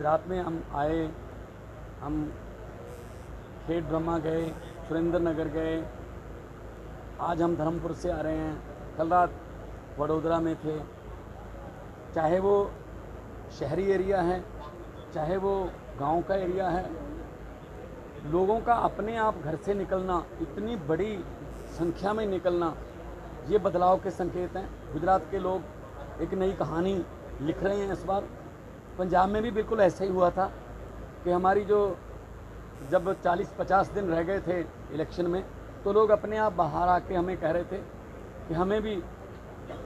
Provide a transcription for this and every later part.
गुजरात में हम आए, हम खेत ब्रह्मा गए, सुरेंद्र नगर गए, आज हम धर्मपुर से आ रहे हैं, कल रात वडोदरा में थे। चाहे वो शहरी एरिया है, चाहे वो गांव का एरिया है, लोगों का अपने आप घर से निकलना, इतनी बड़ी संख्या में निकलना, ये बदलाव के संकेत हैं। गुजरात के लोग एक नई कहानी लिख रहे हैं इस बार। पंजाब में भी बिल्कुल ऐसा ही हुआ था कि हमारी जब 40-50 दिन रह गए थे इलेक्शन में, तो लोग अपने आप बाहर आके हमें कह रहे थे कि हमें भी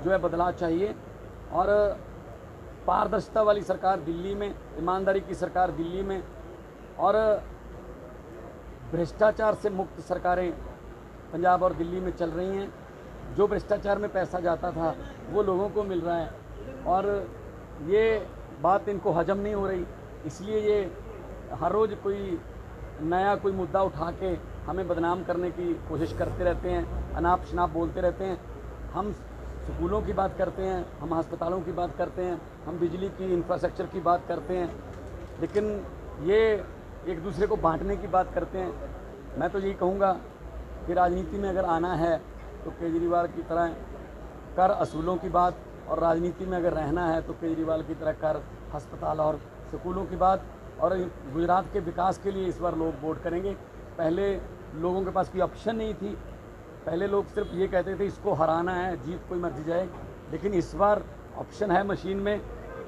जो है बदलाव चाहिए और पारदर्शिता वाली सरकार दिल्ली में, ईमानदारी की सरकार दिल्ली में और भ्रष्टाचार से मुक्त सरकारें पंजाब और दिल्ली में चल रही हैं। जो भ्रष्टाचार में पैसा जाता था वो लोगों को मिल रहा है और ये बात इनको हजम नहीं हो रही, इसलिए ये हर रोज़ कोई नया कोई मुद्दा उठा के हमें बदनाम करने की कोशिश करते रहते हैं, अनाप शनाप बोलते रहते हैं। हम स्कूलों की बात करते हैं, हम अस्पतालों की बात करते हैं, हम बिजली की इंफ्रास्ट्रक्चर की बात करते हैं, लेकिन ये एक दूसरे को बांटने की बात करते हैं। मैं तो यही कहूँगा कि राजनीति में अगर आना है तो केजरीवाल की तरह कर असूलों की बात, और राजनीति में अगर रहना है तो केजरीवाल की तरह कर अस्पताल और स्कूलों की बात। और गुजरात के विकास के लिए इस बार लोग वोट करेंगे। पहले लोगों के पास कोई ऑप्शन नहीं थी, पहले लोग सिर्फ ये कहते थे इसको हराना है, जीत कोई मर्जी जाए, लेकिन इस बार ऑप्शन है मशीन में।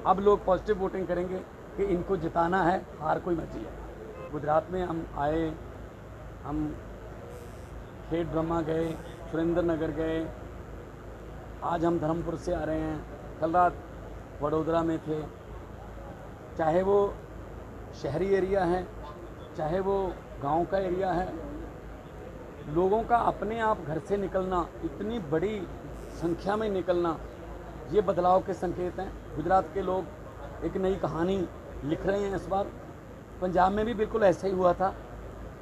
अब लोग पॉजिटिव वोटिंग करेंगे कि इनको जिताना है, हार कोई मर्जी है। गुजरात में हम आए, हम खेत ब्रह्मा गए, सुरेंद्र नगर गए, आज हम धर्मपुर से आ रहे हैं, कल रात वडोदरा में थे। चाहे वो शहरी एरिया है, चाहे वो गांव का एरिया है, लोगों का अपने आप घर से निकलना, इतनी बड़ी संख्या में निकलना, ये बदलाव के संकेत हैं। गुजरात के लोग एक नई कहानी लिख रहे हैं इस बार। पंजाब में भी बिल्कुल ऐसा ही हुआ था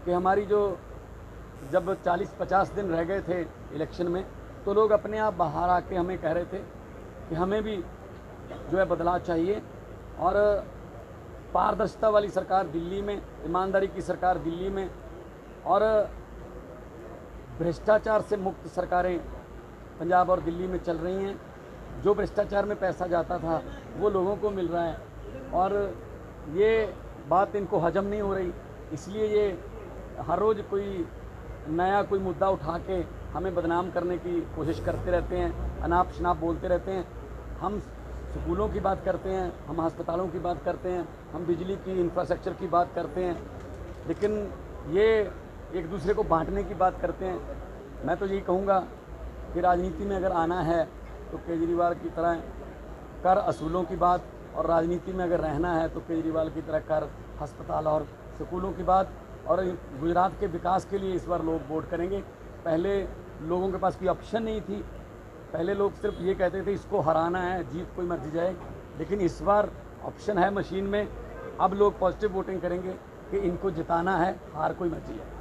कि हमारी जब 40-50 दिन रह गए थे इलेक्शन में, तो लोग अपने आप बाहर आके हमें कह रहे थे कि हमें भी जो है बदलाव चाहिए और पारदर्शिता वाली सरकार दिल्ली में, ईमानदारी की सरकार दिल्ली में और भ्रष्टाचार से मुक्त सरकारें पंजाब और दिल्ली में चल रही हैं। जो भ्रष्टाचार में पैसा जाता था वो लोगों को मिल रहा है और ये बात इनको हजम नहीं हो रही, इसलिए ये हर रोज़ कोई नया कोई मुद्दा उठा के हमें बदनाम करने की कोशिश करते रहते हैं, अनाप शनाप बोलते रहते हैं। हम स्कूलों की बात करते हैं, हम अस्पतालों की बात करते हैं, हम बिजली की इंफ्रास्ट्रक्चर की बात करते हैं, लेकिन ये एक दूसरे को बांटने की बात करते हैं। मैं तो यही कहूँगा कि राजनीति में अगर आना है तो केजरीवाल की तरह कर असूलों की बात, और राजनीति में अगर रहना है तो केजरीवाल की तरह कर अस्पताल और स्कूलों की बात। और गुजरात के विकास के लिए इस बार लोग वोट करेंगे। पहले लोगों के पास कोई ऑप्शन नहीं थी, पहले लोग सिर्फ ये कहते थे इसको हराना है, जीत कोई मर्जी जाए, लेकिन इस बार ऑप्शन है मशीन में। अब लोग पॉजिटिव वोटिंग करेंगे कि इनको जिताना है, हार कोई मर्जी है।